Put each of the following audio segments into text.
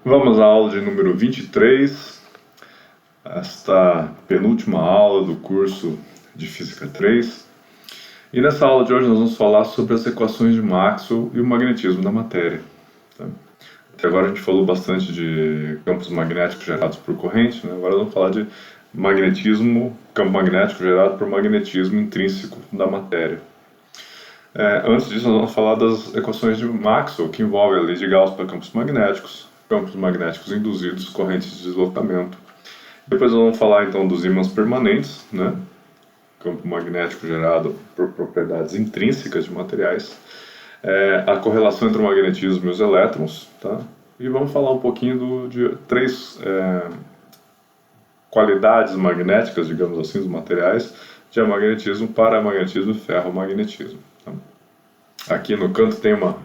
Vamos à aula de número 23, esta penúltima aula do curso de Física 3. E nessa aula de hoje nós vamos falar sobre as equações de Maxwell e o magnetismo da matéria. Tá? Até agora a gente falou bastante de campos magnéticos gerados por corrente, né? Agora vamos falar de magnetismo, campo magnético gerado por magnetismo intrínseco da matéria. Antes disso nós vamos falar das equações de Maxwell, que envolvem a lei de Gauss para campos magnéticos induzidos, correntes de deslocamento. Depois nós vamos falar então dos ímãs permanentes, né? Campo magnético gerado por propriedades intrínsecas de materiais, a correlação entre o magnetismo e os elétrons, tá? E vamos falar um pouquinho de três qualidades magnéticas, digamos assim, dos materiais: diamagnetismo, paramagnetismo e ferromagnetismo. Tá? Aqui no canto tem uma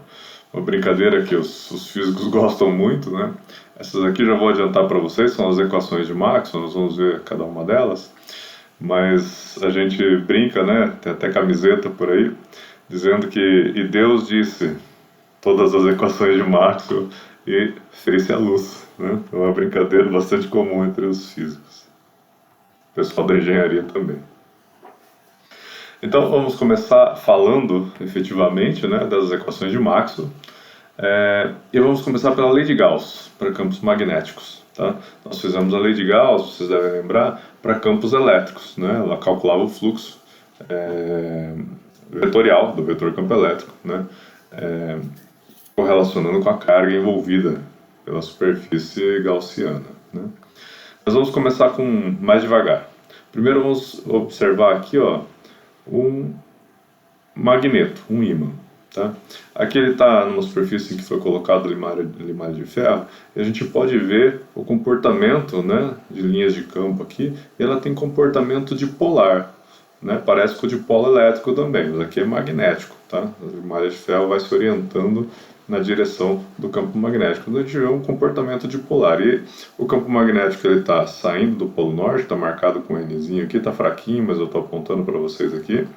brincadeira que os físicos gostam muito, né? Essas aqui já vou adiantar para vocês, são as equações de Maxwell, nós vamos ver cada uma delas, mas a gente brinca, né? Tem até camiseta por aí, dizendo que e Deus disse todas as equações de Maxwell e fez-se a luz, né? É uma brincadeira bastante comum entre os físicos, o pessoal da engenharia também. Então vamos começar falando efetivamente, né, das equações de Maxwell, e vamos começar pela lei de Gauss para campos magnéticos. Tá? Nós fizemos a lei de Gauss, vocês devem lembrar, para campos elétricos, né? Ela calculava o fluxo vetorial do vetor campo elétrico, né? Correlacionando com a carga envolvida pela superfície gaussiana, né? Mas vamos começar com mais devagar. Primeiro vamos observar aqui, ó, um magneto, um ímã. Tá? Aqui ele está numa superfície em que foi colocado limalha de ferro, e a gente pode ver o comportamento, né, de linhas de campo aqui, e ela tem comportamento dipolar, né? Parece com o dipolo elétrico também, mas aqui é magnético. Tá? A limalha de ferro vai se orientando na direção do campo magnético. A gente vê um comportamento dipolar, e o campo magnético está saindo do polo norte, está marcado com um Nzinho aqui, está fraquinho, mas eu estou apontando para vocês aqui.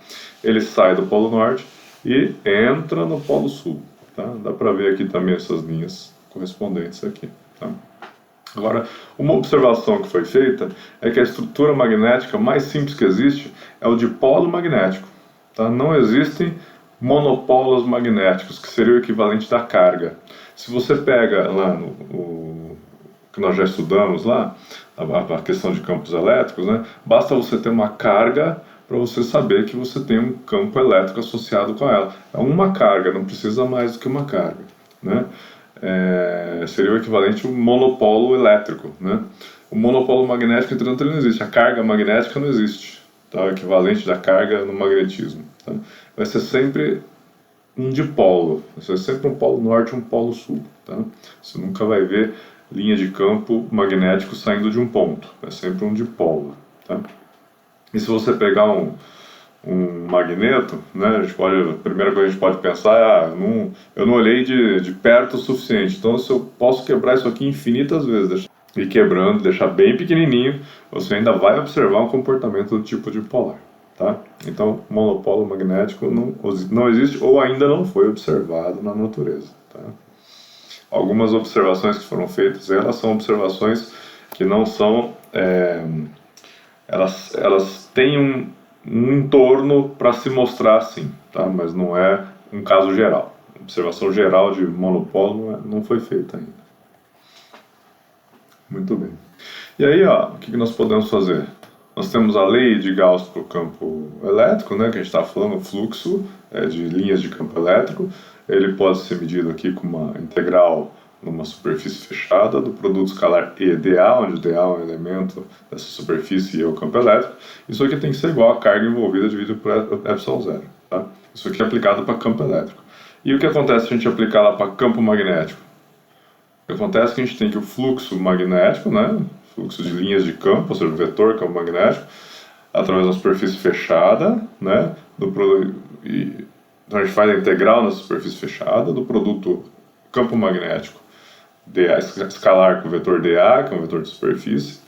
Ele sai do polo norte e entra no polo sul. Tá? Dá para ver aqui também essas linhas correspondentes aqui. Tá? Agora, uma observação que foi feita é que a estrutura magnética mais simples que existe é o dipolo magnético. Tá? Não existem monopolos magnéticos, que seria o equivalente da carga. Se você pega lá o que nós já estudamos lá, a questão de campos elétricos, né? Basta você ter uma carga para você saber que você tem um campo elétrico associado com ela. É uma carga, não precisa mais do que uma carga, né? Seria o equivalente a um monopolo elétrico, né? O monopolo magnético, entretanto, ele não existe. A carga magnética não existe, tá? O equivalente da carga no magnetismo. Tá? Vai ser sempre um dipolo, vai ser sempre um polo norte e um polo sul. Tá? Você nunca vai ver linha de campo magnético saindo de um ponto, é sempre um dipolo. Tá? E se você pegar um magneto, né, a primeira coisa que a gente pode pensar é, eu não olhei de perto o suficiente, então se eu posso quebrar isso aqui infinitas vezes, e quebrando, deixar bem pequenininho, você ainda vai observar um comportamento do tipo dipolar. Tá? Então, monopolo magnético não existe ou ainda não foi observado na natureza. Tá? Algumas observações que foram feitas, elas são observações que não são... elas têm um entorno para se mostrar assim, tá? Mas não é um caso geral. Observação geral de monopolo não foi feita ainda. Muito bem. E aí, ó, o que nós podemos fazer? Nós temos a lei de Gauss para o campo elétrico, né, que a gente está falando, o fluxo de linhas de campo elétrico. Ele pode ser medido aqui com uma integral numa superfície fechada do produto escalar EdA, onde dA é um elemento dessa superfície e é o campo elétrico. Isso aqui tem que ser igual a carga envolvida dividido por ε0. Tá? Isso aqui é aplicado para campo elétrico. E o que acontece se a gente aplicar lá para campo magnético? O que acontece é que a gente tem que o fluxo magnético, né, fluxo de linhas de campo, ou seja, o vetor campo magnético, através da superfície fechada, né, então a gente faz a integral na superfície fechada do produto campo magnético dA escalar com o vetor dA, que é um vetor de superfície.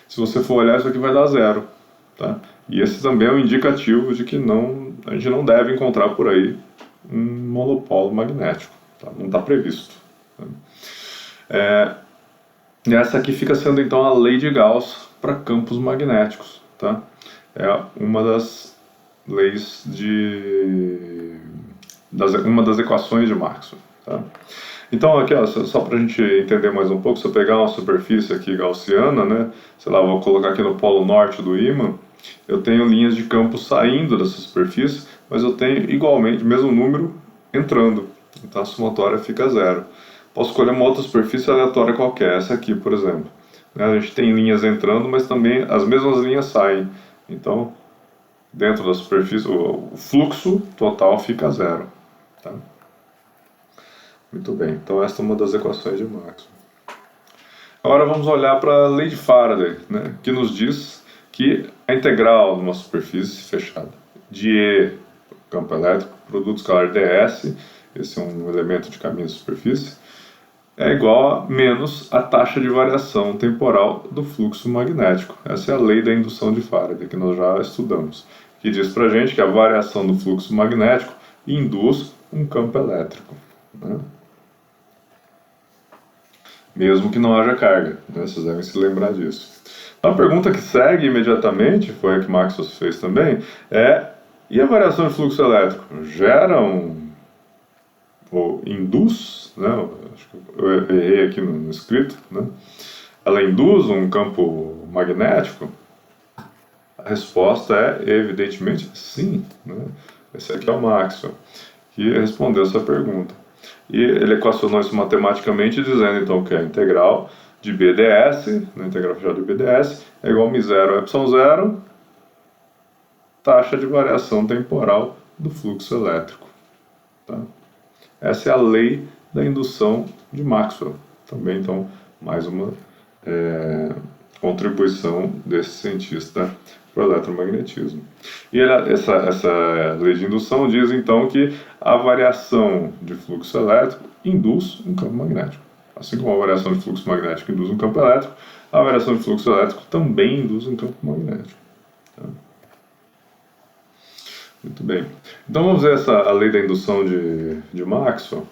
Se você for olhar, isso aqui vai dar zero. Tá? E esse também é um indicativo de que a gente não deve encontrar por aí um monopolo magnético. Tá? Não está previsto. Tá? E essa aqui fica sendo então a lei de Gauss para campos magnéticos, tá? É uma das leis uma das equações de Maxwell, tá? Então aqui, ó, só para a gente entender mais um pouco, se eu pegar uma superfície aqui gaussiana, né, sei lá, vou colocar aqui no polo norte do ímã, eu tenho linhas de campo saindo dessa superfície, mas eu tenho igualmente o mesmo número entrando, então a somatória fica zero. Posso escolher uma outra superfície aleatória qualquer, essa aqui, por exemplo. A gente tem linhas entrando, mas também as mesmas linhas saem. Então, dentro da superfície, o fluxo total fica zero. Tá? Muito bem, então esta é uma das equações de Maxwell. Agora vamos olhar para a lei de Faraday, né, que nos diz que a integral de uma superfície fechada de E, campo elétrico, produto escalar ds, esse é um elemento de caminho de superfície, é igual a menos a taxa de variação temporal do fluxo magnético. Essa é a lei da indução de Faraday, que nós já estudamos, que diz pra gente que a variação do fluxo magnético induz um campo elétrico, né? Mesmo que não haja carga, né? Vocês devem se lembrar disso. A pergunta que segue imediatamente, foi a que Maxwell fez também, e a variação de fluxo elétrico gera ou induz, né? Acho que eu errei aqui no escrito, né? Ela induz um campo magnético? A resposta é, evidentemente, sim, né? Esse aqui é o Maxwell, que respondeu essa pergunta. E ele equacionou isso matematicamente, dizendo então que a integral de BDS, a integral fechada de BDS, é igual a μ0 ε0, taxa de variação temporal do fluxo elétrico. Tá? Essa é a lei da indução de Maxwell. Também, então, mais uma contribuição desse cientista para o eletromagnetismo. E essa lei de indução diz, então, que a variação de fluxo elétrico induz um campo magnético. Assim como a variação de fluxo magnético induz um campo elétrico, a variação de fluxo elétrico também induz um campo magnético. Tá? Muito bem. Então vamos ver a lei da indução de Maxwell,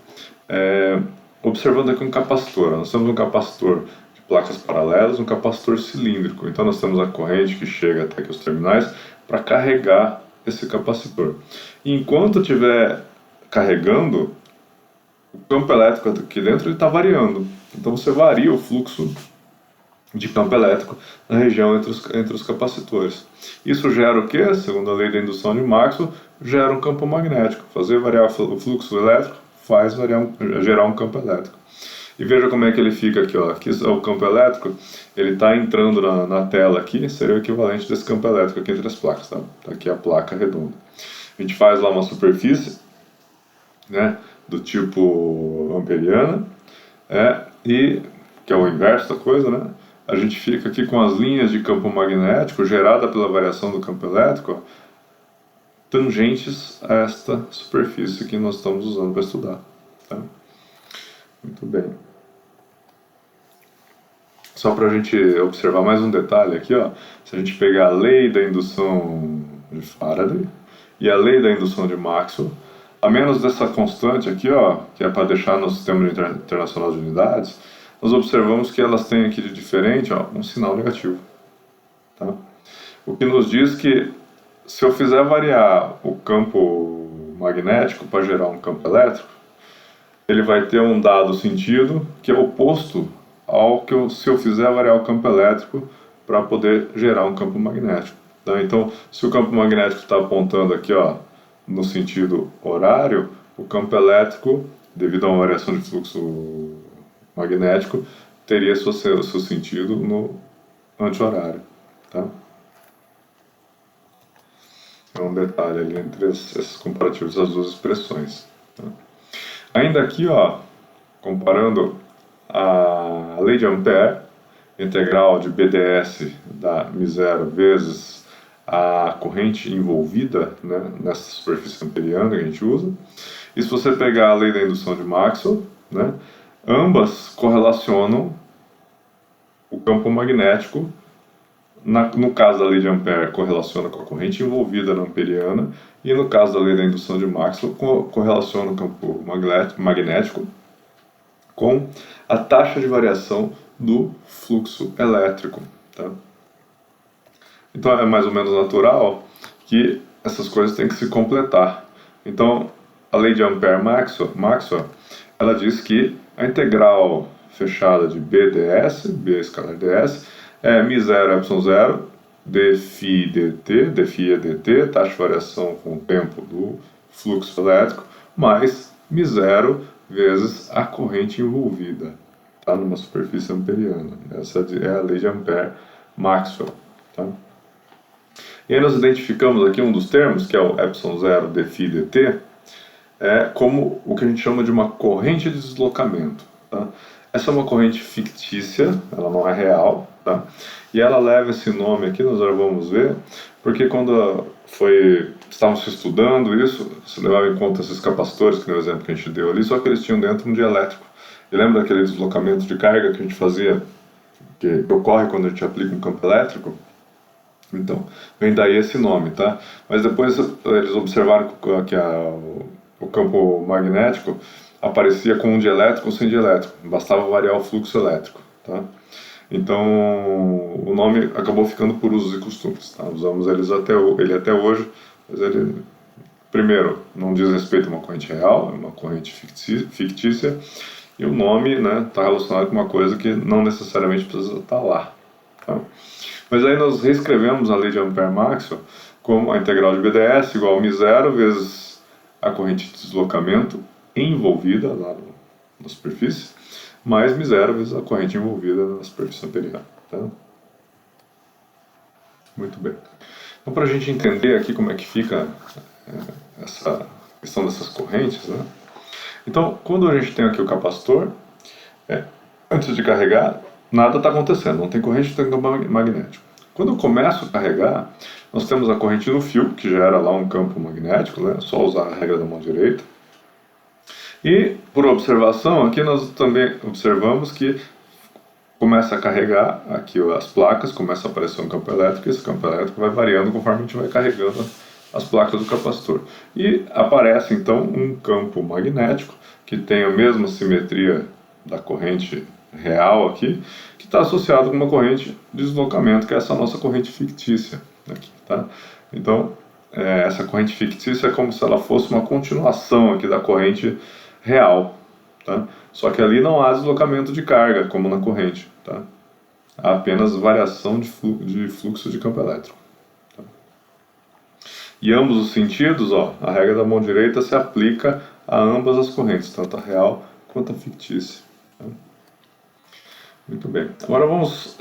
observando aqui um capacitor. Nós temos um capacitor de placas paralelas, um capacitor cilíndrico. Então nós temos a corrente que chega até aqui os terminais para carregar esse capacitor. E enquanto estiver carregando, o campo elétrico aqui dentro está variando. Então você varia o fluxo de campo elétrico na região entre os capacitores. Isso gera o que? Segundo a lei da indução de Maxwell, gera um campo magnético. Fazer variar o fluxo elétrico faz gerar um campo elétrico. E veja como é que ele fica aqui, ó. Aqui é o campo elétrico, ele está entrando na tela aqui, seria o equivalente desse campo elétrico aqui entre as placas, tá? Aqui é a placa redonda. A gente faz lá uma superfície, né, do tipo amperiana, e que é o inverso da coisa, né? A gente fica aqui com as linhas de campo magnético gerada pela variação do campo elétrico, ó, tangentes a esta superfície que nós estamos usando para estudar. Tá? Muito bem. Só para a gente observar mais um detalhe aqui, ó, se a gente pegar a lei da indução de Faraday e a lei da indução de Maxwell, a menos dessa constante aqui, ó, que é para deixar no sistema internacional de unidades, nós observamos que elas têm aqui de diferente, ó, um sinal negativo. Tá? O que nos diz que se eu fizer variar o campo magnético para gerar um campo elétrico, ele vai ter um dado sentido que é oposto ao que se eu fizer variar o campo elétrico para poder gerar um campo magnético. Tá? Então, se o campo magnético está apontando aqui, ó, no sentido horário, o campo elétrico, devido a uma variação de fluxo magnético, teria seu sentido no anti-horário. Tá? É um detalhe ali entre esses comparativos das duas expressões. Tá? Ainda aqui, ó, comparando a lei de Ampère, integral de BDS da μ0 vezes a corrente envolvida, né, nessa superfície amperiana que a gente usa. E se você pegar a lei da indução de Maxwell, né, ambas correlacionam o campo magnético. No caso da lei de Ampère, correlaciona com a corrente envolvida na amperiana, e no caso da lei da indução de Maxwell, correlaciona o campo magnético com a taxa de variação do fluxo elétrico. Tá? Então é mais ou menos natural que essas coisas têm que se completar. Então a lei de Ampère-Maxwell, ela diz que a integral fechada de B ds, B escalar ds, é μ0 ε0 dφ dt, dφ é dt, taxa de variação com o tempo do fluxo elétrico, mais μ0 vezes a corrente envolvida, tá? Numa superfície amperiana. Essa é a lei de Ampère-Maxwell. Tá? E aí nós identificamos aqui um dos termos, que é o ε0 dφ dt, como o que a gente chama de uma corrente de deslocamento. Tá? Essa é uma corrente fictícia, ela não é real, tá? E ela leva esse nome aqui, nós já vamos ver, porque quando estávamos estudando isso, se levava em conta esses capacitores, que no exemplo que a gente deu ali, só que eles tinham dentro um dielétrico. E lembra daquele deslocamento de carga que a gente fazia, que ocorre quando a gente aplica um campo elétrico? Então, vem daí esse nome, tá? Mas depois eles observaram que o campo magnético aparecia com um dielétrico ou sem dielétrico, bastava variar o fluxo elétrico, tá? Então, o nome acabou ficando por usos e costumes, tá? Usamos ele até hoje, mas ele, primeiro, não diz respeito a uma corrente real, é uma corrente fictícia, e o nome está relacionado com uma coisa que não necessariamente precisa estar lá, tá? Mas aí nós reescrevemos a lei de Ampère-Maxwell como a integral de BDS igual a μ0 vezes a corrente de deslocamento envolvida lá na superfície, mais μ0 vezes a corrente envolvida na superfície amperiana. Tá? Muito bem. Então, para a gente entender aqui como é que fica essa questão dessas correntes, né? Então, quando a gente tem aqui o capacitor, antes de carregar, nada está acontecendo, não tem corrente, não tem campo magnético. Quando eu começo a carregar, nós temos a corrente no fio, que gera lá um campo magnético, né? É só usar a regra da mão direita. E, por observação, aqui nós também observamos que começa a carregar aqui as placas, começa a aparecer um campo elétrico, e esse campo elétrico vai variando conforme a gente vai carregando as placas do capacitor. E aparece então um campo magnético, que tem a mesma simetria da corrente real aqui, que está associado com uma corrente de deslocamento, que é essa nossa corrente fictícia aqui, tá? Então, essa corrente fictícia é como se ela fosse uma continuação aqui da corrente real, tá? Só que ali não há deslocamento de carga, como na corrente, tá? Há apenas variação de fluxo de campo elétrico. Tá? E ambos os sentidos, a regra da mão direita se aplica a ambas as correntes, tanto a real quanto a fictícia. Tá? Muito bem. Agora vamos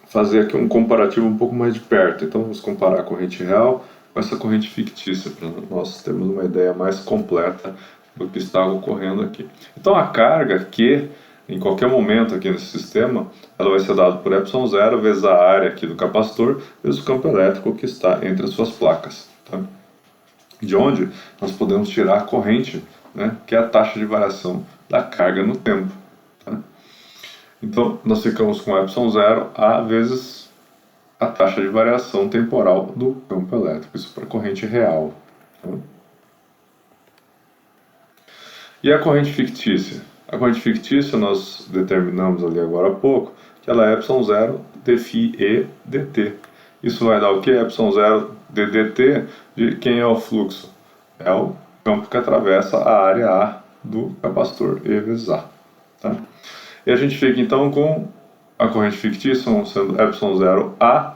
fazer aqui um comparativo um pouco mais de perto. Então vamos comparar a corrente real com essa corrente fictícia, para nós termos uma ideia mais completa do que está ocorrendo aqui. Então a carga Q, em qualquer momento aqui nesse sistema, ela vai ser dada por ε0 vezes a área aqui do capacitor vezes o campo elétrico que está entre as suas placas. Tá? De onde nós podemos tirar a corrente, que é a taxa de variação da carga no tempo. Tá? Então nós ficamos com ε0 A vezes a taxa de variação temporal do campo elétrico, isso para a corrente real. Tá? E a corrente fictícia? A corrente fictícia nós determinamos ali agora há pouco que ela é ε0 dφe dt. Isso vai dar o que? ε0 ddt de quem é o fluxo? É o campo que atravessa a área A do capacitor, E vezes A. Tá? E a gente fica então com a corrente fictícia sendo ε0 A,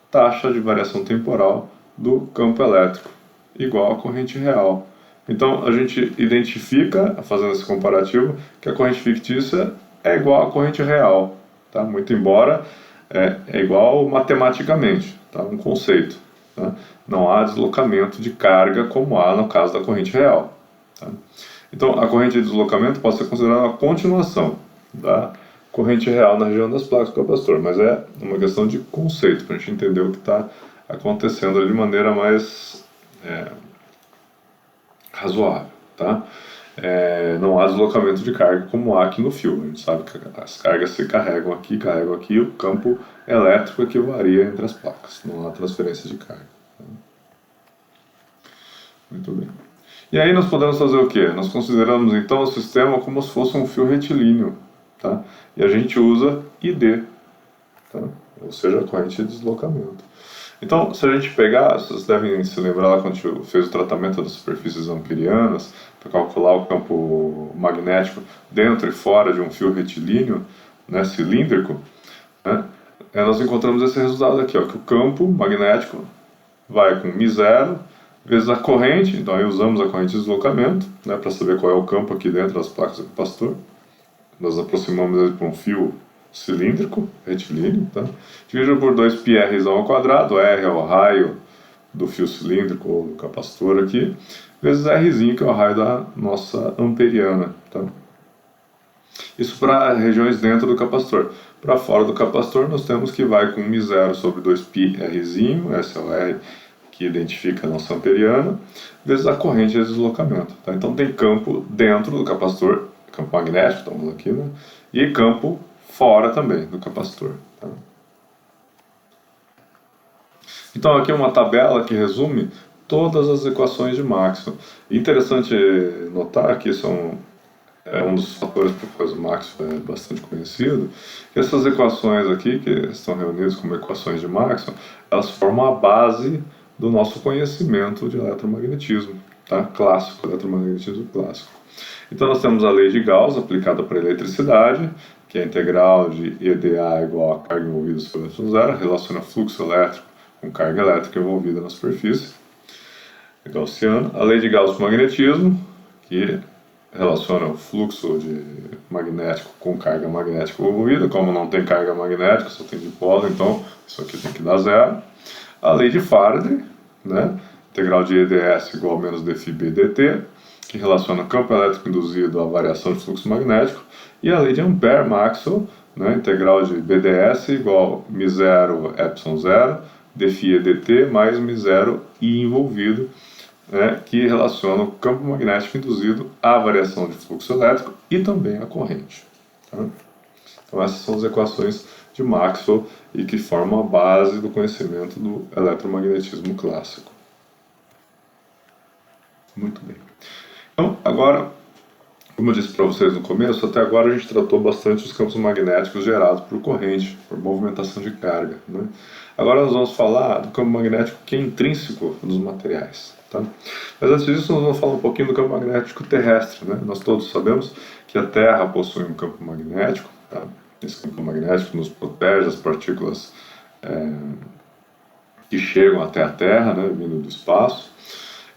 taxa de variação temporal do campo elétrico, igual à corrente real. Então a gente identifica, fazendo esse comparativo, que a corrente fictícia é igual à corrente real, tá? Muito embora é igual matematicamente, tá? Um conceito. Tá? Não há deslocamento de carga como há no caso da corrente real. Tá? Então a corrente de deslocamento pode ser considerada uma continuação da corrente real na região das placas do capacitor, mas é uma questão de conceito, para a gente entender o que está acontecendo de maneira mais razoável, tá? Não há deslocamento de carga como há aqui no fio. A gente sabe que as cargas se carregam aqui, e o campo elétrico é que varia entre as placas. Não há transferência de carga. Tá? Muito bem. E aí nós podemos fazer o quê? Nós consideramos então o sistema como se fosse um fio retilíneo, tá? E a gente usa ID, tá? Ou seja, a corrente de deslocamento. Então, se a gente pegar, vocês devem se lembrar lá quando a gente fez o tratamento das superfícies amperianas, para calcular o campo magnético dentro e fora de um fio retilíneo, né, cilíndrico, né, nós encontramos esse resultado aqui, ó, que o campo magnético vai com μ0 vezes a corrente, então aí usamos a corrente de deslocamento, né, para saber qual é o campo aqui dentro das placas do capacitor. Nós aproximamos ele para um fio cilíndrico, retilíneo, tá? Dividido por 2πr ao quadrado, R é o raio do fio cilíndrico ou do capacitor aqui, vezes R, que é o raio da nossa amperiana, tá? Isso para regiões dentro do capacitor. Para fora do capacitor, nós temos que vai com μ0 sobre 2πr, esse é o R que identifica a nossa amperiana, vezes a corrente de deslocamento, tá? Então tem campo dentro do capacitor, campo magnético, estamos aqui, né? E campo fora também do capacitor, tá? Então aqui é uma tabela que resume todas as equações de Maxwell. Interessante notar que são um dos fatores para fazer o Maxwell é bastante conhecido, que essas equações aqui, que estão reunidas como equações de Maxwell, elas formam a base do nosso conhecimento de eletromagnetismo, tá? Clássico, eletromagnetismo clássico. Então nós temos a lei de Gauss aplicada para a eletricidade, que é a integral de EdA igual a carga envolvida sobre zero, relaciona fluxo elétrico com carga elétrica envolvida na superfície, é gaussiana. A lei de Gauss do magnetismo, que relaciona o fluxo magnético com carga magnética envolvida. Como não tem carga magnética, só tem dipolo, então isso aqui tem que dar zero. A lei de Faraday, né? Integral de EdS igual a menos dφ dt, que relaciona o campo elétrico induzido à variação de fluxo magnético. E a lei de Ampère-Maxwell, né? Integral de BdS igual a μ0 ε0 dφ dt mais μ0 I envolvido, né, que relaciona o campo magnético induzido à variação de fluxo elétrico e também à corrente. Tá? Então essas são as equações de Maxwell e que formam a base do conhecimento do eletromagnetismo clássico. Muito bem. Então agora, como eu disse para vocês no começo, até agora a gente tratou bastante os campos magnéticos gerados por corrente, por movimentação de carga, né? Agora nós vamos falar do campo magnético que é intrínseco dos materiais. Tá? Mas antes disso, nós vamos falar um pouquinho do campo magnético terrestre, né? Nós todos sabemos que a Terra possui um campo magnético, tá? Esse campo magnético nos protege das partículas que chegam até a Terra, né, vindo do espaço.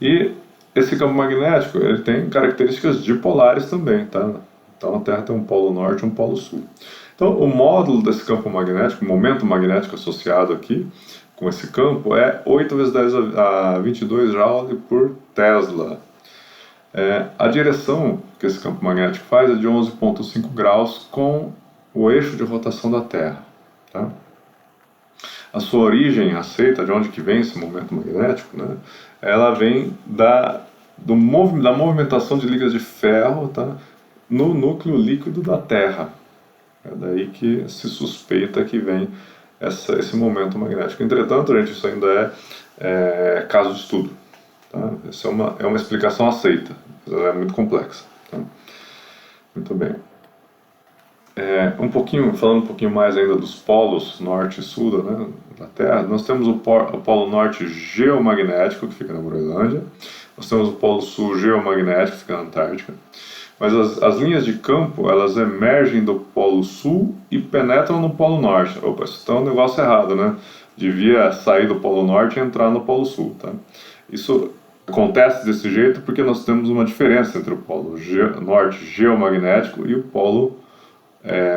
E esse campo magnético ele tem características dipolares também, tá? Então a Terra tem um polo norte e um polo sul. Então o módulo desse campo magnético, o momento magnético associado aqui com esse campo é 8 vezes 10 a 22 Joule por Tesla. A direção que esse campo magnético faz é de 11,5 graus com o eixo de rotação da Terra. Tá? A sua origem aceita, de onde que vem esse momento magnético, né? Ela vem da movimentação de ligas de ferro, tá? No núcleo líquido da Terra. É daí que se suspeita que vem esse momento magnético. Entretanto, gente, isso ainda é caso de estudo. Tá? Essa é uma explicação aceita, é muito complexa. Tá? Muito bem. Falando um pouquinho mais ainda dos polos norte e sul, né, da Terra, nós temos o polo norte geomagnético, que fica na Groenlândia, nós temos o polo sul geomagnético, que fica na Antártica. Mas as linhas de campo, elas emergem do polo sul e penetram no polo norte. Opa, isso está um negócio errado, né? Devia sair do polo norte e entrar no polo sul, tá? Isso acontece desse jeito porque nós temos uma diferença entre o polo norte geomagnético e o polo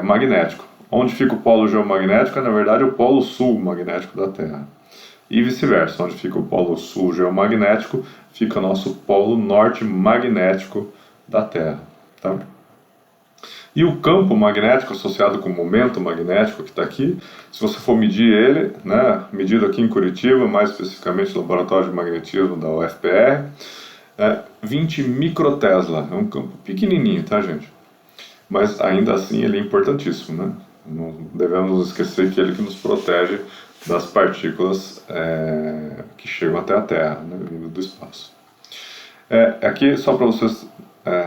magnético. Onde fica o polo geomagnético é, na verdade, o polo sul magnético da Terra. E vice-versa, onde fica o polo sul geomagnético, fica o nosso polo norte magnético da Terra. Tá? E o campo magnético associado com o momento magnético que está aqui, se você for medir ele, né, medido aqui em Curitiba, mais especificamente no Laboratório de Magnetismo da UFPR, 20 microtesla, é um campo pequenininho, tá, gente? Mas ainda assim ele é importantíssimo, né? Não devemos nos esquecer que ele que nos protege das partículas que chegam até a Terra, né, vindo do espaço. Aqui, só para vocês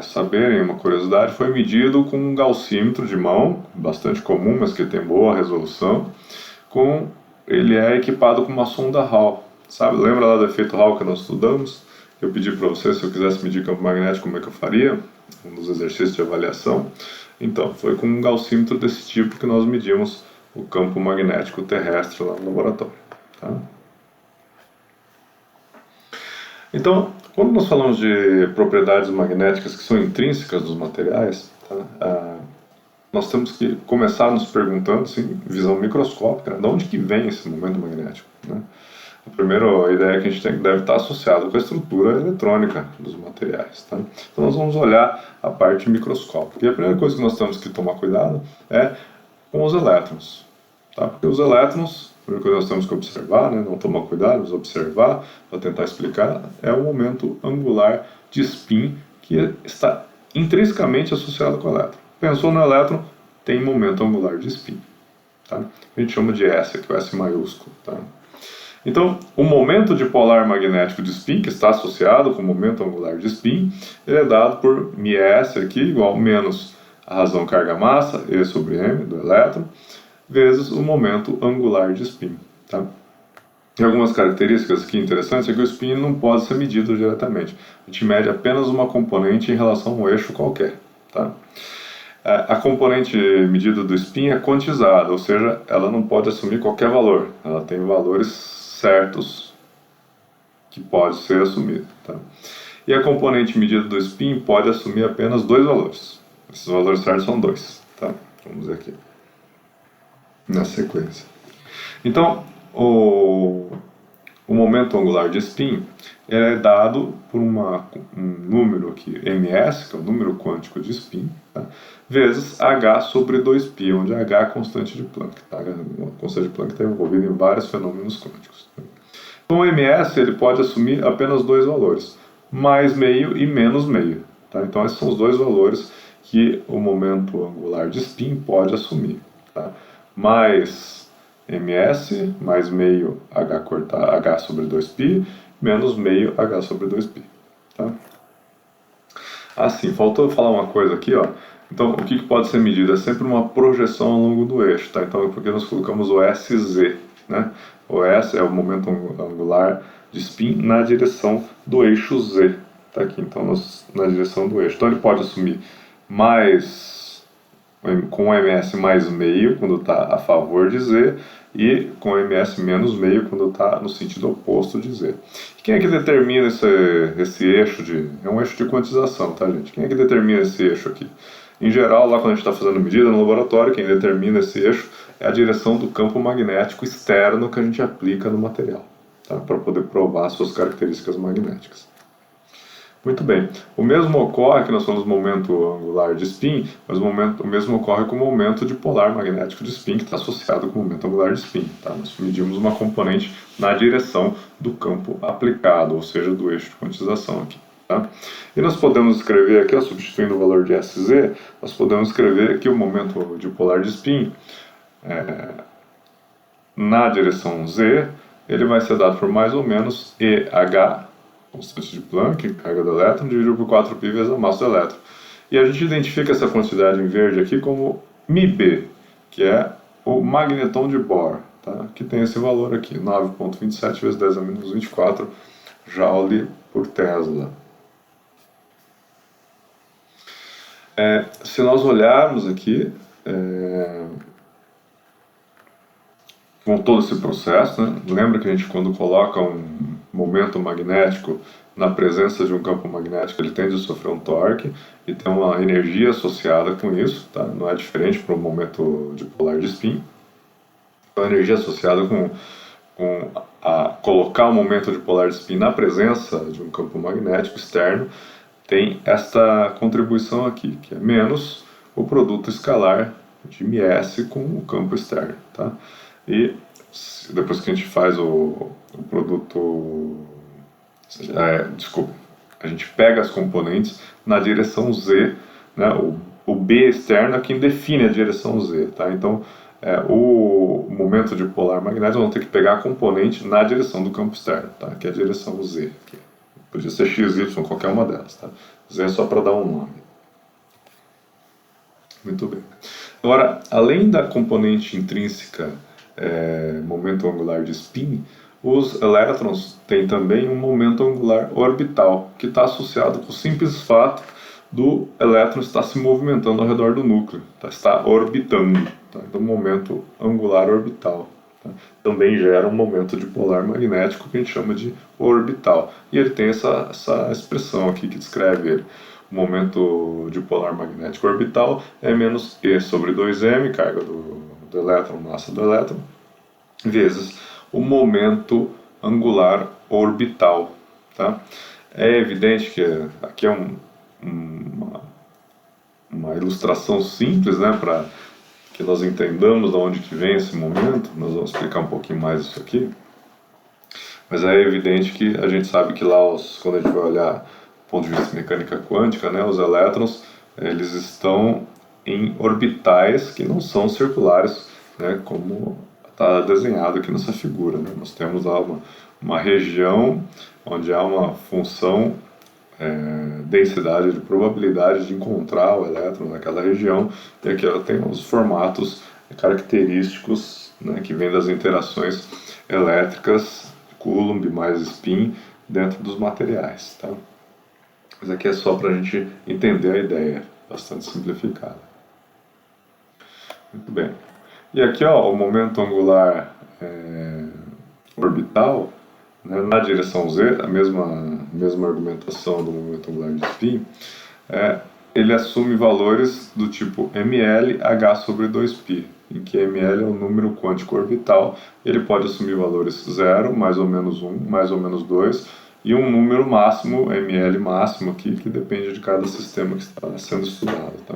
saberem, uma curiosidade, foi medido com um gaussímetro de mão, bastante comum, mas que tem boa resolução. Ele é equipado com uma sonda Hall. Sabe, lembra lá do efeito Hall que nós estudamos? Eu pedi para você, se eu quisesse medir campo magnético, como é que eu faria? Um dos exercícios de avaliação. Então, foi com um gaussímetro desse tipo que nós medimos o campo magnético terrestre lá no laboratório. Tá? Então, quando nós falamos de propriedades magnéticas que são intrínsecas dos materiais, tá? Nós temos que começar nos perguntando, assim, visão microscópica, né? De onde que vem esse momento magnético, né? A primeira ideia que a gente tem que deve estar associado com a estrutura eletrônica dos materiais, tá? Então nós vamos olhar a parte microscópica. E a primeira coisa que nós temos que tomar cuidado é com os elétrons, tá? Porque os elétrons, a primeira coisa que nós temos que observar, né? Não tomar cuidado, mas observar para tentar explicar, é o momento angular de spin que está intrinsecamente associado com o elétron. Pensou no elétron, tem momento angular de spin, tá? A gente chama de S, que é o S maiúsculo, tá? Então, o momento dipolar magnético de spin, que está associado com o momento angular de spin, ele é dado por μS aqui, igual menos a razão carga-massa, E sobre M, do elétron, vezes o momento angular de spin. Tá? E algumas características aqui interessantes é que o spin não pode ser medido diretamente. A gente mede apenas uma componente em relação a um eixo qualquer. Tá? A componente medida do spin é quantizada, ou seja, ela não pode assumir qualquer valor. Ela tem valores certos que pode ser assumido, tá? E a componente medida do spin pode assumir apenas dois valores. Esses valores certos são dois, tá? Vamos ver aqui na sequência. Então, o momento angular de spin é dado por um número aqui, ms, que é o número quântico de spin, tá? Vezes h sobre 2π, onde h é a constante de Planck. Tá? A constante de Planck está envolvida em vários fenômenos quânticos. Tá? Então o ms ele pode assumir apenas dois valores, mais meio e menos meio. Tá? Então esses são os dois valores que o momento angular de spin pode assumir. Tá? Mais ms, mais meio h sobre 2π, menos meio h sobre 2π. Tá? Assim, faltou falar uma coisa aqui, ó. Então, o que pode ser medido? É sempre uma projeção ao longo do eixo, tá? Então, porque nós colocamos o SZ, né? O S é o momento angular de spin na direção do eixo Z, tá aqui, então, na direção do eixo. Então, ele pode assumir com ms mais meio, quando está a favor de Z, e com ms menos meio, quando está no sentido oposto de Z. E quem é que determina esse eixo é um eixo de quantização, tá, gente? Quem é que determina esse eixo aqui? Em geral, lá quando a gente está fazendo medida no laboratório, quem determina esse eixo é a direção do campo magnético externo que a gente aplica no material, tá? Para poder provar suas características magnéticas. Muito bem. O mesmo ocorre, que nós falamos do momento angular de spin, mas o mesmo ocorre com o momento dipolar magnético de spin, que está associado com o momento angular de spin. Tá? Nós medimos uma componente na direção do campo aplicado, ou seja, do eixo de quantização aqui. Tá? E nós podemos escrever aqui, substituindo o valor de SZ, nós podemos escrever aqui o momento dipolar de spin na direção Z, ele vai ser dado por mais ou menos EH, constante de Planck, carga do elétron, dividido por 4π vezes a massa do elétron. E a gente identifica essa quantidade em verde aqui como μB, que é o magneton de Bohr, tá? Que tem esse valor aqui, 9,27 vezes 10 a menos 24 Joule por Tesla. Se nós olharmos aqui, com todo esse processo, né? Lembra que a gente, quando coloca um momento magnético na presença de um campo magnético, ele tende a sofrer um torque e tem uma energia associada com isso, tá? Não é diferente para o momento dipolar de spin. Então, a energia associada com colocar o momento dipolar de spin na presença de um campo magnético externo tem esta contribuição aqui, que é menos o produto escalar de ms com o campo externo, tá? E depois que a gente faz o produto, a gente pega as componentes na direção Z, né? O B externo é quem define a direção Z, tá? Então, o momento dipolar magnético, vamos ter que pegar a componente na direção do campo externo, tá? Que é a direção Z aqui. Podia ser x, y, qualquer uma delas, tá? Z é só para dar um nome. Muito bem. Agora, além da componente intrínseca, momento angular de spin, os elétrons têm também um momento angular orbital, que está associado com o simples fato do elétron estar se movimentando ao redor do núcleo, tá? Está orbitando, tá? Então, momento angular orbital, tá? Também gera um momento dipolar magnético que a gente chama de orbital. E ele tem essa expressão aqui que descreve ele. O momento dipolar magnético orbital é menos E sobre 2m, carga do elétron, massa do elétron, vezes o momento angular orbital. Tá? É evidente que aqui é uma ilustração simples, né, para que nós entendamos de onde que vem esse momento. Nós vamos explicar um pouquinho mais isso aqui. Mas é evidente que a gente sabe que lá, quando a gente vai olhar do ponto de vista de mecânica quântica, né, os elétrons eles estão em orbitais que não são circulares, né, como está desenhado aqui nessa figura. Né? Nós temos lá uma região onde há uma função densidade de probabilidade de encontrar o elétron naquela região, e aqui ela tem os formatos característicos, né, que vêm das interações elétricas, Coulomb mais spin, dentro dos materiais. Tá? Mas aqui é só para a gente entender a ideia, bastante simplificada. Muito bem. E aqui, ó, o momento angular orbital, né, na direção Z, a mesma argumentação do momento angular de spin, ele assume valores do tipo ml h sobre 2π, em que ml é um número quântico orbital. Ele pode assumir valores 0, mais ou menos 1, mais ou menos 2, e um número máximo, ml máximo aqui, que depende de cada sistema que está sendo estudado. Tá?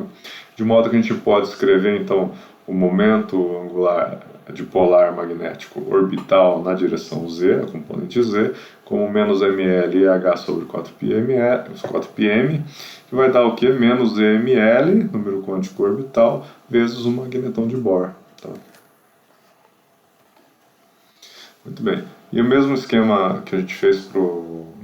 De modo que a gente pode escrever, então, o momento angular dipolar magnético orbital na direção Z, a componente Z, como menos ml h sobre 4πm, que vai dar o quê? Menos ml, número quântico orbital, vezes o magnetão de Bohr. Tá? Muito bem. E o mesmo esquema que a gente fez para o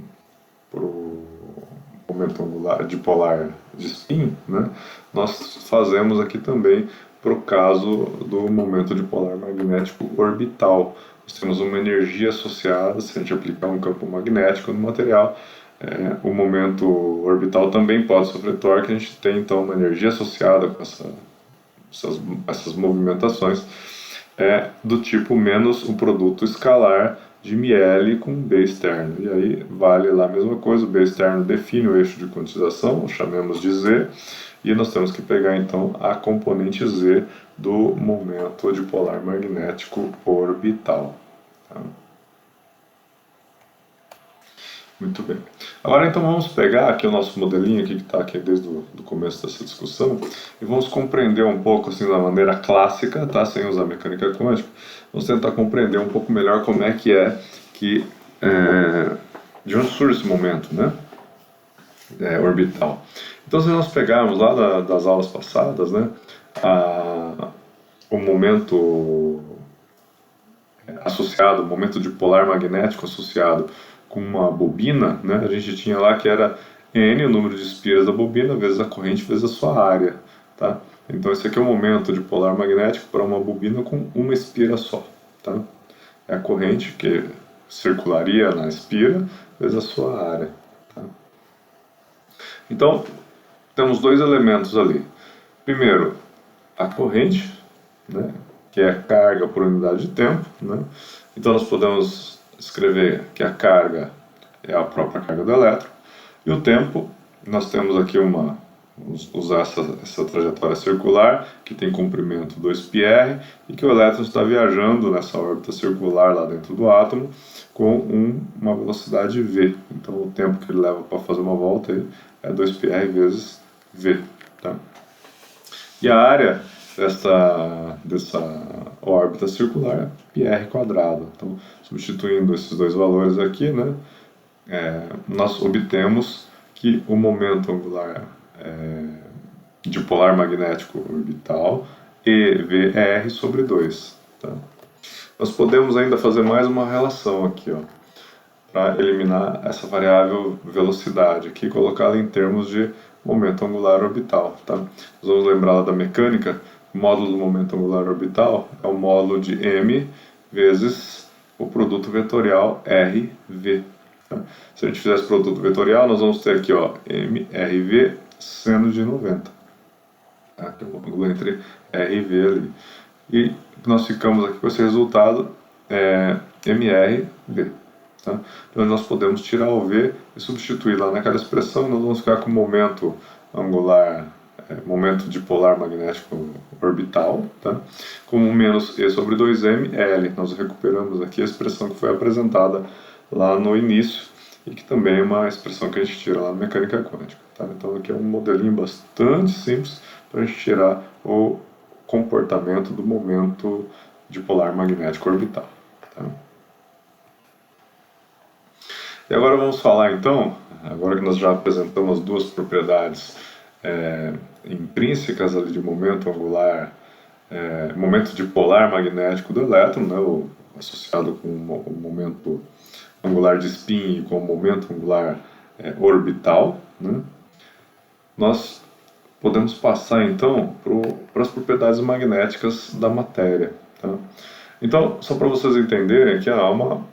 momento angular dipolar de spin, né, nós fazemos aqui também para o caso do momento dipolar magnético orbital. Nós temos uma energia associada, se a gente aplicar um campo magnético no material, o momento orbital também pode sofrer torque. A gente tem então uma energia associada com essas movimentações do tipo menos o produto escalar de μl com B externo. E aí vale lá a mesma coisa, o B externo define o eixo de quantização, chamemos de Z, e nós temos que pegar então a componente Z do momento dipolar magnético orbital. Tá? Muito bem. Agora então vamos pegar aqui o nosso modelinho aqui, que está aqui desde o começo dessa discussão, e vamos compreender um pouco assim da maneira clássica, tá? Sem usar mecânica quântica. Vamos tentar compreender um pouco melhor como é que de onde surge esse momento, né? Orbital. Então, se nós pegarmos lá das aulas passadas, né, o momento associado, o momento dipolar magnético associado com uma bobina, né, a gente tinha lá que era N, o número de espiras da bobina, vezes a corrente, vezes a sua área. Tá? Então, esse aqui é o momento dipolar magnético para uma bobina com uma espira só. Tá? É a corrente que circularia na espira, vezes a sua área. Tá? Então, temos dois elementos ali. Primeiro, a corrente, né, que é a carga por unidade de tempo. Né? Então, nós podemos escrever que a carga é a própria carga do elétron. E o tempo, nós temos aqui usar essa trajetória circular, que tem comprimento 2πr, e que o elétron está viajando nessa órbita circular lá dentro do átomo com uma velocidade v. Então, o tempo que ele leva para fazer uma volta é 2πr vezes v. Tá? E a área dessa órbita circular é πr quadrado. Então, substituindo esses dois valores aqui, né, nós obtemos que o momento angular dipolar magnético orbital EVR sobre 2. Tá? Nós podemos ainda fazer mais uma relação aqui. Ó. para eliminar essa variável velocidade aqui e colocá-la em termos de momento angular orbital. Tá? Nós vamos lembrar lá da mecânica, o módulo do momento angular orbital é o módulo de m vezes o produto vetorial RV. Tá? Se a gente fizer esse produto vetorial, nós vamos ter aqui ó, mRV seno de 90. Tá? Que é o ângulo entre RV ali. E nós ficamos aqui com esse resultado MRV. Tá? Então nós podemos tirar o V e substituir lá naquela expressão, nós vamos ficar com o momento angular, momento dipolar magnético orbital, tá? Como menos E sobre 2m L. Nós recuperamos aqui a expressão que foi apresentada lá no início e que também é uma expressão que a gente tira lá na mecânica quântica. Tá? Então aqui é um modelinho bastante simples para a gente tirar o comportamento do momento dipolar magnético orbital. Tá? E agora vamos falar então, agora que nós já apresentamos as duas propriedades intrínsecas ali de momento angular, momento dipolar magnético do elétron, né, associado com o momento angular de spin e com o momento angular orbital, né, nós podemos passar então para as propriedades magnéticas da matéria. Tá? Então, só para vocês entenderem, aqui há uma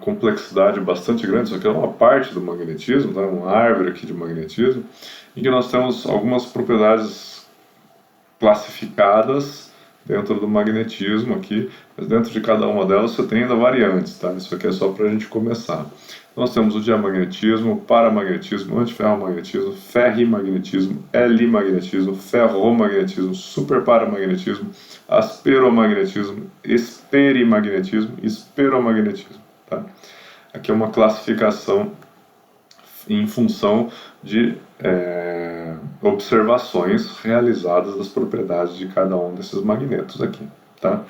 complexidade bastante grande, isso aqui é uma parte do magnetismo, tá? Uma árvore aqui de magnetismo, em que nós temos algumas propriedades classificadas dentro do magnetismo aqui, mas dentro de cada uma delas você tem ainda variantes, tá? Isso aqui é só para a gente começar. Nós temos o diamagnetismo, paramagnetismo, antiferromagnetismo, ferrimagnetismo, helimagnetismo, ferromagnetismo, superparamagnetismo, asperomagnetismo, esperimagnetismo, esperomagnetismo. Tá? Aqui é uma classificação em função de observações realizadas das propriedades de cada um desses magnetos aqui. Tá?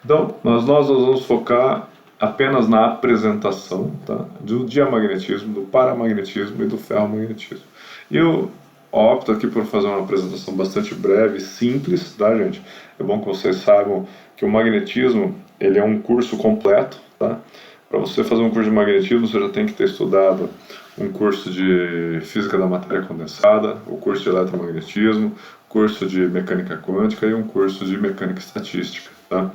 Então, nós vamos focar apenas na apresentação, tá, do diamagnetismo, do paramagnetismo e do ferromagnetismo. E eu opto aqui por fazer uma apresentação bastante breve, simples, tá, gente? É bom que vocês saibam que o magnetismo, ele é um curso completo, tá? Para você fazer um curso de magnetismo, você já tem que ter estudado um curso de física da matéria condensada, o curso de eletromagnetismo, curso de mecânica quântica e um curso de mecânica estatística, tá?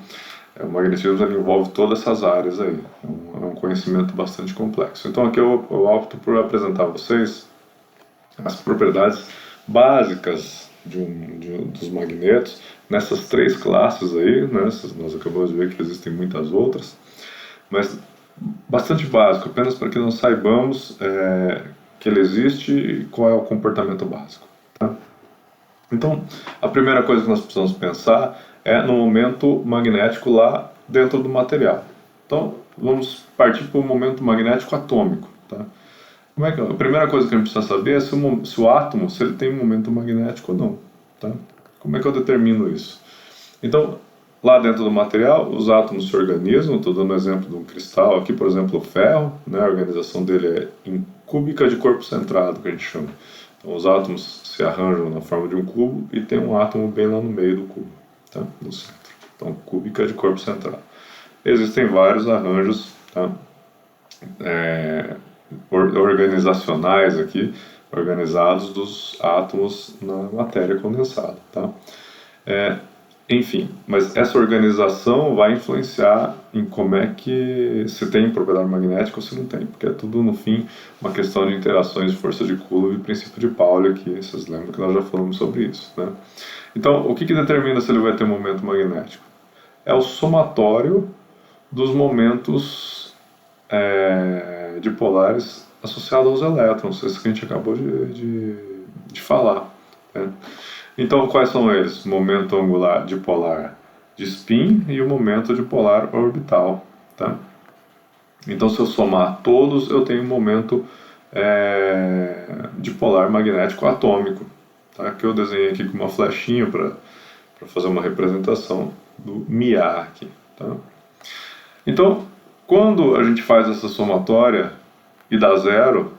O magnetismo ele envolve todas essas áreas aí, é um conhecimento bastante complexo. Então aqui eu opto por apresentar a vocês as propriedades básicas dos magnetos, nessas três classes aí, né? Nós acabamos de ver que existem muitas outras, mas bastante básico, apenas para que nós saibamos que ele existe e qual é o comportamento básico. Tá? Então, a primeira coisa que nós precisamos pensar é no momento magnético lá dentro do material. Então, vamos partir para o momento magnético atômico. Tá? A primeira coisa que a gente precisa saber é se o átomo se ele tem um momento magnético ou não. Tá? Como é que eu determino isso? Então, lá dentro do material, os átomos se organizam. Estou dando um exemplo de um cristal aqui, por exemplo, o ferro, né? A organização dele é em cúbica de corpo centrado, que a gente chama. Então, os átomos se arranjam na forma de um cubo e tem um átomo bem lá no meio do cubo, tá? No centro. Então, cúbica de corpo centrado. Existem vários arranjos, tá? Organizacionais aqui, organizados dos átomos na matéria condensada, tá? Enfim, mas essa organização vai influenciar em como é que se tem propriedade magnética ou se não tem, porque é tudo, no fim, uma questão de interações de força de Coulomb e princípio de Pauli aqui, vocês lembram que nós já falamos sobre isso, né? Então, o que determina se ele vai ter momento magnético? É o somatório dos momentos dipolares associados aos elétrons, isso que a gente acabou de falar, né? Então, quais são eles? O momento angular dipolar de spin e o momento dipolar orbital. Tá? Então, se eu somar todos, eu tenho um momento dipolar magnético atômico. Tá? Que eu desenhei aqui com uma flechinha para fazer uma representação do MIA aqui. Tá? Então, quando a gente faz essa somatória e dá zero,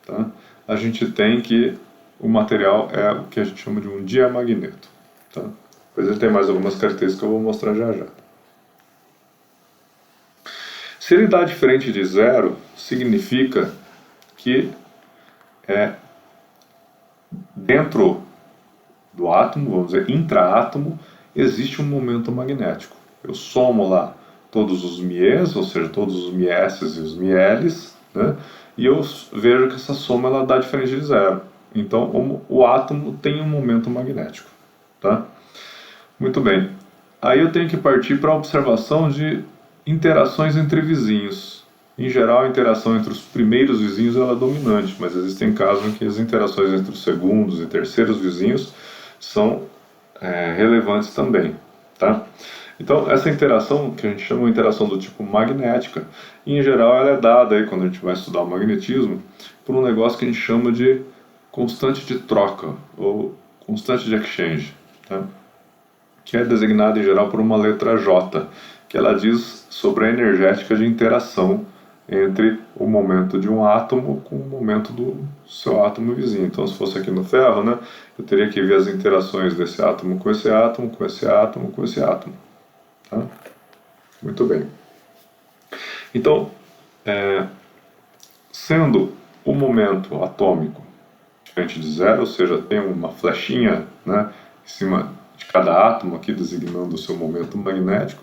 tá? A gente tem que o material é o que a gente chama de um diamagneto. Tá? Depois ele tem mais algumas características que eu vou mostrar já já. Se ele dá diferente de zero, significa que dentro do átomo, vamos dizer, intraátomo, existe um momento magnético. Eu somo lá todos os miês, ou seja, todos os miéses e os mieles, né? E eu vejo que essa soma ela dá diferente de zero. Então, o átomo tem um momento magnético, tá? Muito bem. Aí eu tenho que partir para a observação de interações entre vizinhos. Em geral, a interação entre os primeiros vizinhos ela é dominante, mas existem casos em que as interações entre os segundos e terceiros vizinhos são relevantes também, tá? Então, essa interação, que a gente chama de interação do tipo magnética, em geral ela é dada, aí, quando a gente vai estudar o magnetismo, por um negócio que a gente chama de constante de troca, ou constante de exchange, tá? Que é designada em geral por uma letra J, que ela diz sobre a energética de interação entre o momento de um átomo com o momento do seu átomo vizinho. Então, se fosse aqui no ferro, né, eu teria que ver as interações desse átomo com esse átomo, com esse átomo, com esse átomo. Tá? Muito bem. Então, sendo o momento atômico diferente de zero, ou seja, tem uma flechinha, né, em cima de cada átomo aqui designando o seu momento magnético,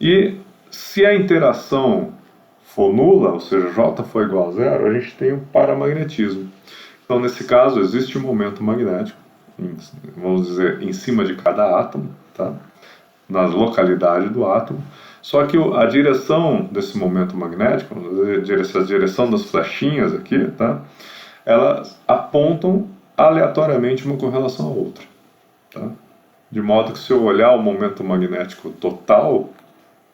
e se a interação for nula, ou seja, J for igual a zero, a gente tem um paramagnetismo. Então, nesse caso, existe um momento magnético, vamos dizer, em cima de cada átomo, tá? Na localidade do átomo, só que a direção desse momento magnético, a direção das flechinhas aqui, tá? Elas apontam aleatoriamente uma com relação à outra, tá? De modo que se eu olhar o momento magnético total,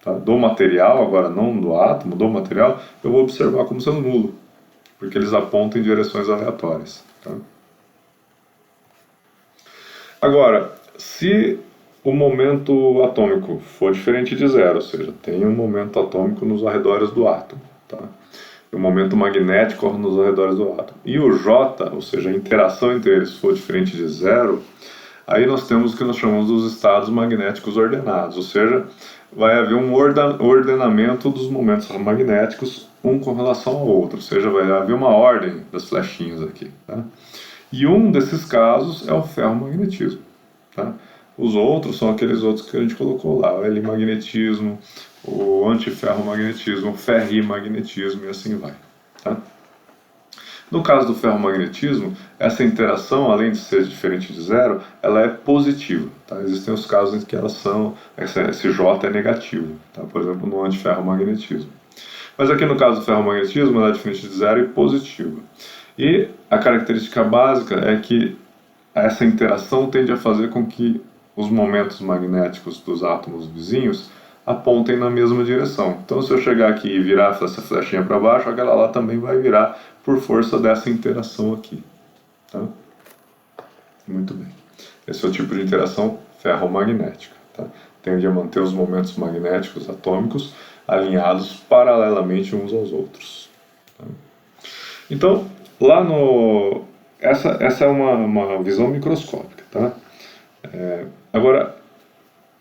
tá, do material, agora não do átomo, do material, eu vou observar como sendo nulo, porque eles apontam em direções aleatórias. Tá? Agora, se o momento atômico for diferente de zero, ou seja, tem um momento atômico nos arredores do átomo, tá? E o momento magnético nos arredores do átomo, e o J, ou seja, a interação entre eles for diferente de zero, aí nós temos o que nós chamamos dos estados magnéticos ordenados, ou seja, vai haver um ordenamento dos momentos magnéticos um com relação ao outro, ou seja, vai haver uma ordem das flechinhas aqui. Tá? E um desses casos é o ferromagnetismo. Tá? Os outros são aqueles outros que a gente colocou lá, o helimagnetismo, o antiferromagnetismo, o ferrimagnetismo e assim vai. Tá? No caso do ferromagnetismo, essa interação, além de ser diferente de zero, ela é positiva. Tá? Existem os casos em que elas são, esse J é negativo, tá? Por exemplo, no antiferromagnetismo. Mas aqui no caso do ferromagnetismo, ela é diferente de zero e positiva. E a característica básica é que essa interação tende a fazer com que os momentos magnéticos dos átomos vizinhos apontem na mesma direção. Então, se eu chegar aqui e virar essa flechinha para baixo, aquela lá também vai virar por força dessa interação aqui. Tá? Muito bem. Esse é o tipo de interação ferromagnética. Tá? Tende a manter os momentos magnéticos atômicos alinhados paralelamente uns aos outros. Tá? Então, lá no... Essa é uma visão microscópica. Tá? Agora,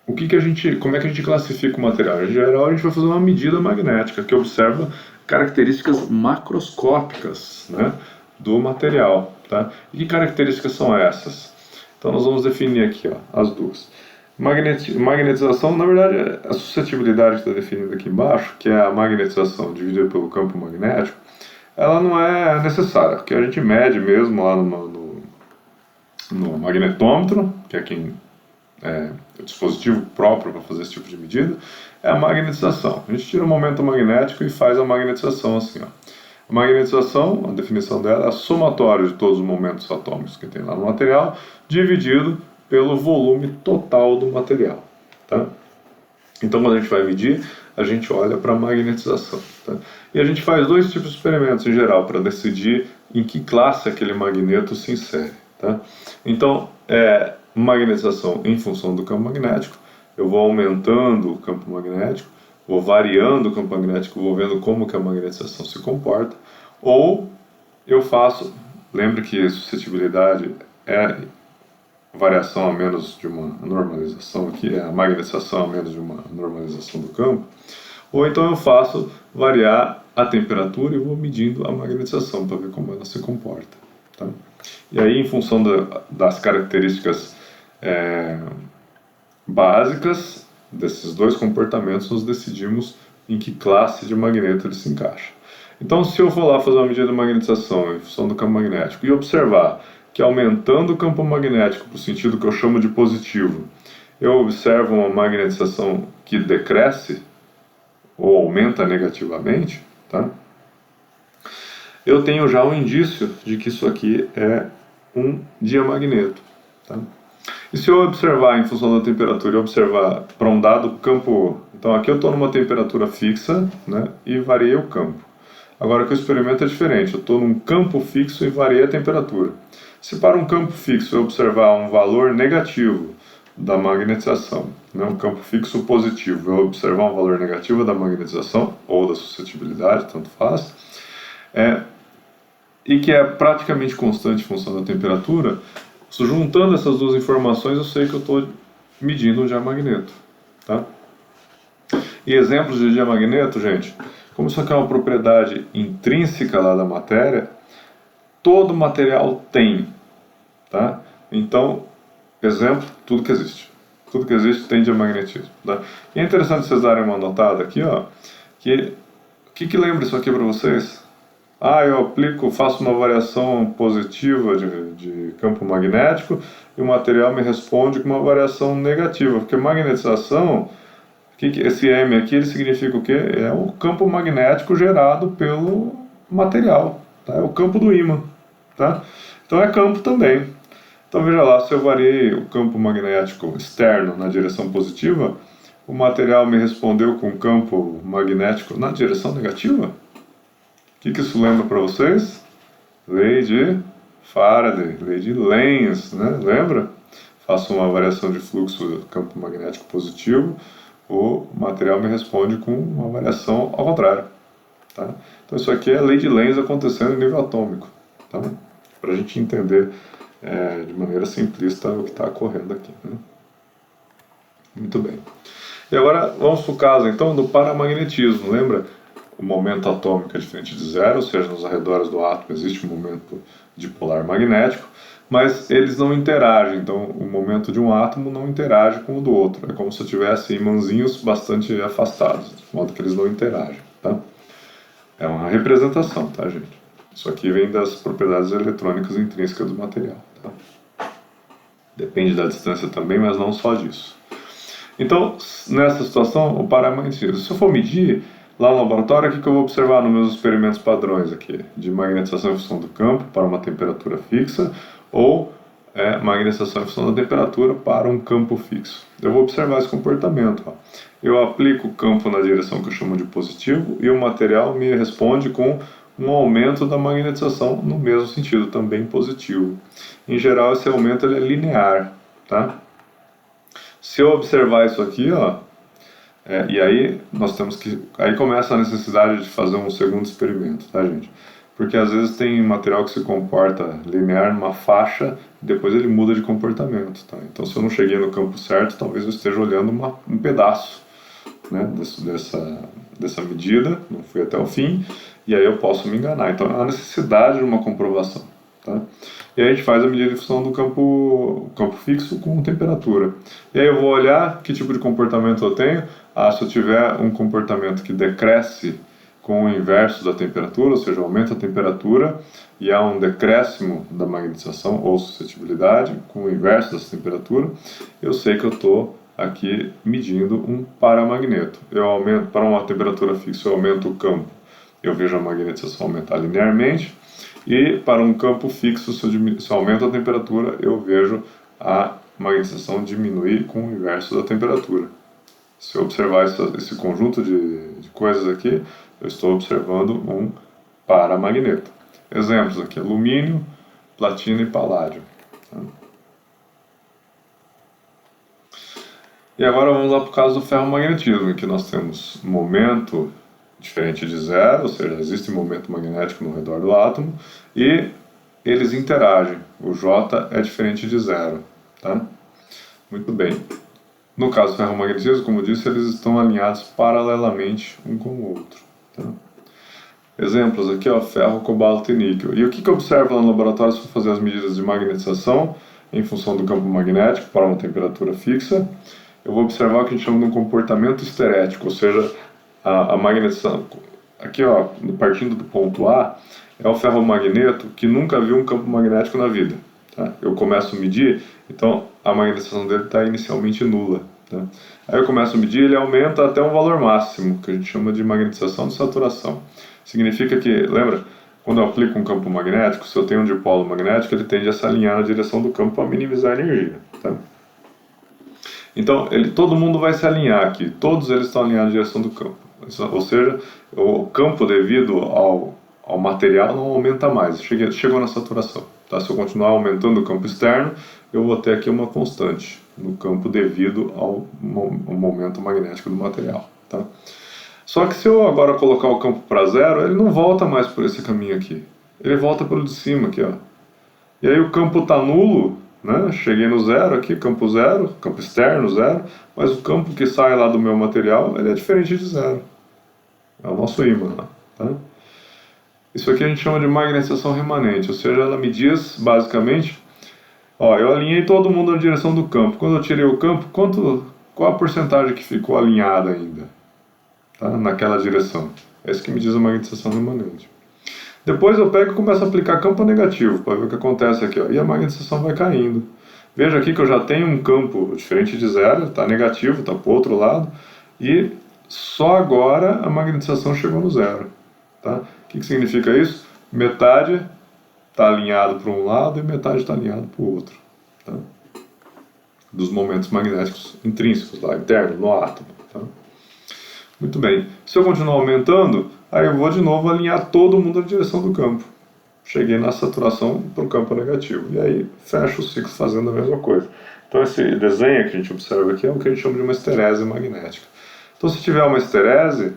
como é que a gente classifica o material? Em geral, a gente vai fazer uma medida magnética que observa características macroscópicas, né, do material. Tá? E que características são essas? Então nós vamos definir aqui, ó, as duas. Magnetização, na verdade, a suscetibilidade que está definida aqui embaixo, que é a magnetização dividida pelo campo magnético, ela não é necessária, porque a gente mede mesmo lá no magnetômetro, que é o dispositivo próprio para fazer esse tipo de medida, é a magnetização. A gente tira o momento magnético e faz a magnetização assim. Ó. A magnetização, a definição dela é a somatório de todos os momentos atômicos que tem lá no material, dividido pelo volume total do material. Tá? Então, quando a gente vai medir, a gente olha para a magnetização. Tá? E a gente faz dois tipos de experimentos em geral para decidir em que classe aquele magneto se insere. Tá? Então, magnetização em função do campo magnético, eu vou aumentando o campo magnético, vou variando o campo magnético, vou vendo como que a magnetização se comporta, ou eu faço, lembre que suscetibilidade é variação a menos de uma normalização aqui, é a magnetização a menos de uma normalização do campo, Ou então eu faço variar a temperatura e vou medindo a magnetização para ver como ela se comporta. Tá? E aí, em função das características básicas desses dois comportamentos, nós decidimos em que classe de magneto ele se encaixa. Então, se eu for lá fazer uma medida de magnetização em função do campo magnético e observar que aumentando o campo magnético para o sentido que eu chamo de positivo, eu observo uma magnetização que decresce ou aumenta negativamente, tá? Eu tenho já um indício de que isso aqui é um diamagneto. Tá? E se eu observar em função da temperatura e observar para um dado campo... Então aqui eu estou numa temperatura fixa, né, e variei o campo. Agora que o experimento é diferente, eu estou num campo fixo e variei a temperatura. Se para um campo fixo eu observar um valor negativo da magnetização, né, um campo fixo positivo, eu observar um valor negativo da magnetização ou da suscetibilidade, tanto faz, e que é praticamente constante em função da temperatura, juntando essas duas informações eu sei que eu estou medindo um diamagneto. Tá? E exemplos de diamagneto, gente, como isso aqui é uma propriedade intrínseca lá da matéria, todo material tem. Tá? Então, exemplo, tudo que existe. Tudo que existe tem diamagnetismo. Tá? E é interessante vocês darem uma notada aqui, ó, que lembra isso aqui para vocês? Eu aplico, faço uma variação positiva de campo magnético e o material me responde com uma variação negativa, porque magnetização, esse M aqui, ele significa o quê? É o campo magnético gerado pelo material, tá? É o campo do ímã, tá? Então é campo também. Então veja lá, se eu variei o campo magnético externo na direção positiva, o material me respondeu com campo magnético na direção negativa? O que isso lembra para vocês? Lei de Faraday, lei de Lenz, né? Lembra? Faço uma variação de fluxo do campo magnético positivo, o material me responde com uma variação ao contrário. Tá? Então isso aqui é a lei de Lenz acontecendo em nível atômico. Tá? Para a gente entender de maneira simplista o que está ocorrendo aqui. Né? Muito bem. E agora vamos para o caso então do paramagnetismo, lembra? O momento atômico é diferente de zero, ou seja, nos arredores do átomo existe um momento dipolar magnético, mas eles não interagem, então o momento de um átomo não interage com o do outro, é como se eu tivesse imãzinhos bastante afastados, de modo que eles não interagem. Tá? É uma representação, tá, gente? Isso aqui vem das propriedades eletrônicas intrínsecas do material. Tá? Depende da distância também, mas não só disso. Então, nessa situação, o paramagnetismo, se eu for medir lá no laboratório, o que eu vou observar nos meus experimentos padrões aqui? De magnetização em função do campo para uma temperatura fixa ou magnetização em função da temperatura para um campo fixo. Eu vou observar esse comportamento. Ó. Eu aplico o campo na direção que eu chamo de positivo e o material me responde com um aumento da magnetização no mesmo sentido, também positivo. Em geral, esse aumento ele é linear. Tá? Se eu observar isso aqui, ó, e aí nós temos que... Aí começa a necessidade de fazer um segundo experimento, tá, gente? Porque às vezes tem material que se comporta linear numa faixa e depois ele muda de comportamento, tá? Então se eu não cheguei no campo certo, talvez eu esteja olhando um pedaço, né, dessa medida, não fui até o fim, e aí eu posso me enganar. Então há necessidade de uma comprovação, tá? E aí a gente faz a medida de função do campo fixo com temperatura. E aí eu vou olhar que tipo de comportamento eu tenho. Se eu tiver um comportamento que decresce com o inverso da temperatura, ou seja, aumenta a temperatura e há um decréscimo da magnetização ou suscetibilidade com o inverso dessa temperatura, eu sei que eu estou aqui medindo um paramagneto. Eu aumento para uma temperatura fixa, eu aumento o campo, eu vejo a magnetização aumentar linearmente. E para um campo fixo, se eu aumento a temperatura, eu vejo a magnetização diminuir com o inverso da temperatura. Se eu observar esse conjunto de coisas aqui, eu estou observando um paramagneto. Exemplos aqui: alumínio, platina e paládio. Tá? E agora vamos lá para o caso do ferromagnetismo, em que nós temos momento diferente de zero, ou seja, existe momento magnético no redor do átomo, e eles interagem. O J é diferente de zero. Tá? Muito bem. No caso do ferromagnetismo, como eu disse, eles estão alinhados paralelamente um com o outro. Tá? Exemplos aqui, ó, ferro, cobalto e níquel. E o que eu observo lá no laboratório se for fazer as medidas de magnetização em função do campo magnético para uma temperatura fixa? Eu vou observar o que a gente chama de um comportamento esterético, ou seja, a magnetização. Aqui, ó, partindo do ponto A, é o ferromagneto que nunca viu um campo magnético na vida. Tá? Eu começo a medir, então a magnetização dele está inicialmente nula. Tá? Aí eu começo a medir, ele aumenta até um valor máximo, que a gente chama de magnetização de saturação. Significa que, lembra, quando eu aplico um campo magnético, se eu tenho um dipolo magnético, ele tende a se alinhar na direção do campo para minimizar a energia. Tá? Então, todo mundo vai se alinhar aqui, todos eles estão alinhados na direção do campo. Ou seja, o campo devido ao material não aumenta mais, chegou na saturação. Tá? Se eu continuar aumentando o campo externo, eu vou ter aqui uma constante no campo devido ao momento magnético do material. Tá? Só que se eu agora colocar o campo para zero, ele não volta mais por esse caminho aqui. Ele volta pelo de cima aqui, ó. E aí o campo está nulo, né? Cheguei no zero aqui, campo externo zero, mas o campo que sai lá do meu material, ele é diferente de zero. É o nosso ímã, tá? Isso aqui a gente chama de magnetização remanente, ou seja, ela me diz basicamente, ó, eu alinhei todo mundo na direção do campo. Quando eu tirei o campo, qual a porcentagem que ficou alinhada ainda, tá? Naquela direção? É isso que me diz a magnetização remanente. Depois eu pego e começo a aplicar campo negativo, para ver o que acontece aqui, ó, e a magnetização vai caindo. Veja aqui que eu já tenho um campo diferente de zero, está negativo, está para o outro lado, e só agora a magnetização chegou no zero. Tá? O que significa isso? Metade está alinhado para um lado e metade está alinhado para o outro. Tá? Dos momentos magnéticos intrínsecos, lá, interno, no átomo. Tá? Muito bem. Se eu continuar aumentando, aí eu vou de novo alinhar todo mundo na direção do campo. Cheguei na saturação para o campo negativo. E aí fecho o ciclo fazendo a mesma coisa. Então esse desenho que a gente observa aqui é o que a gente chama de uma esterese magnética. Então se tiver uma esterese,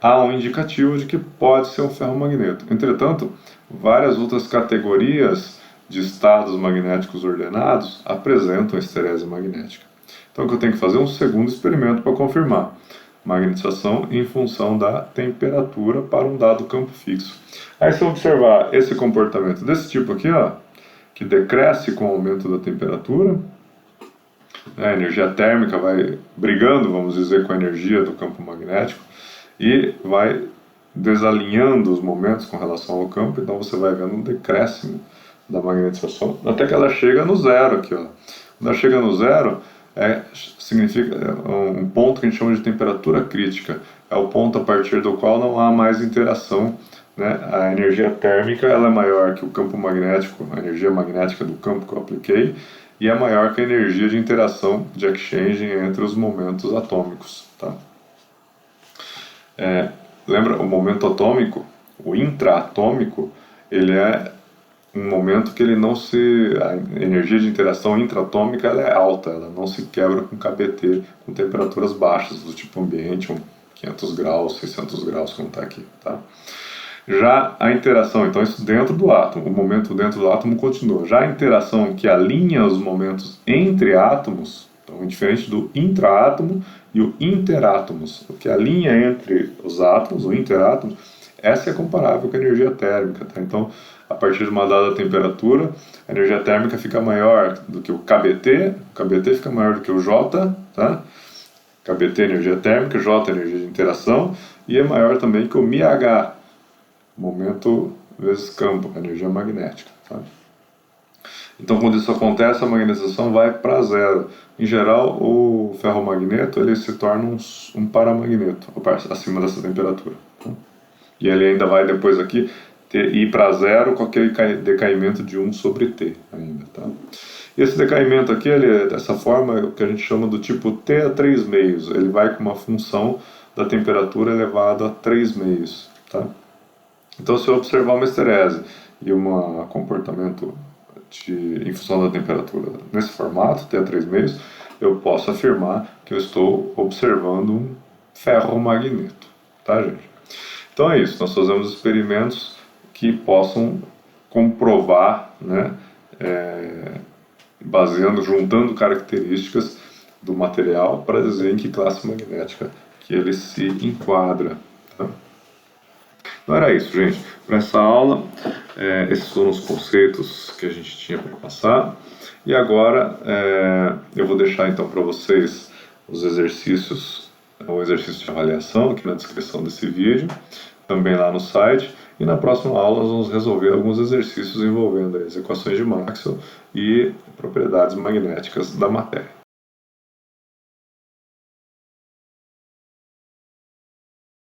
há um indicativo de que pode ser um ferromagneto. Entretanto, várias outras categorias de estados magnéticos ordenados apresentam esterese magnética. Então o que eu tenho que fazer é um segundo experimento para confirmar. Magnetização em função da temperatura para um dado campo fixo. Aí se eu observar esse comportamento desse tipo aqui, ó, que decresce com o aumento da temperatura, a energia térmica vai brigando, vamos dizer, com a energia do campo magnético e vai desalinhando os momentos com relação ao campo, então você vai vendo um decréscimo da magnetização até que ela chega no zero aqui, ó. Quando ela chega no zero, significa um ponto que a gente chama de temperatura crítica. É o ponto a partir do qual não há mais interação, né? A energia térmica ela é maior que o campo magnético, a energia magnética do campo que eu apliquei, e é maior que a energia de interação de exchange entre os momentos atômicos. Tá? Lembra, o momento atômico, o intraatômico, ele é um momento que ele não a energia de interação intraatômica ela é alta, ela não se quebra com KBT, com temperaturas baixas, do tipo ambiente, 500 graus, 600 graus, como está aqui, tá? Já a interação, então isso dentro do átomo, o momento dentro do átomo continua. Já a interação que alinha os momentos entre átomos, então diferente do intraátomo e o interátomos, o que alinha entre os átomos, o interátomo, essa é comparável com a energia térmica, tá? Então, a partir de uma dada temperatura, a energia térmica fica maior do que o KBT fica maior do que o J, tá? KBT energia térmica, J energia de interação, e é maior também que o μH, momento vezes campo, energia magnética, tá? Então, quando isso acontece, a magnetização vai para zero. Em geral, o ferromagneto ele se torna um paramagneto acima dessa temperatura. Tá? E ele ainda vai depois aqui ir para zero com aquele decaimento de 1 sobre T ainda. Tá? E esse decaimento aqui, ele é dessa forma que a gente chama do tipo T a 3 meios. Ele vai com uma função da temperatura elevada a 3 meios. Tá? Então, se eu observar uma esterese e um comportamento em função da temperatura nesse formato, T a 3 meios, eu posso afirmar que eu estou observando um ferromagneto. Tá, gente? Então é isso, nós fazemos experimentos que possam comprovar, né, juntando características do material para dizer em que classe magnética que ele se enquadra. Tá? Então era isso, gente. Para essa aula, esses foram os conceitos que a gente tinha para passar. E agora eu vou deixar então para vocês os exercícios, o exercício de avaliação aqui na descrição desse vídeo, também lá no site. E na próxima aula nós vamos resolver alguns exercícios envolvendo as equações de Maxwell e propriedades magnéticas da matéria.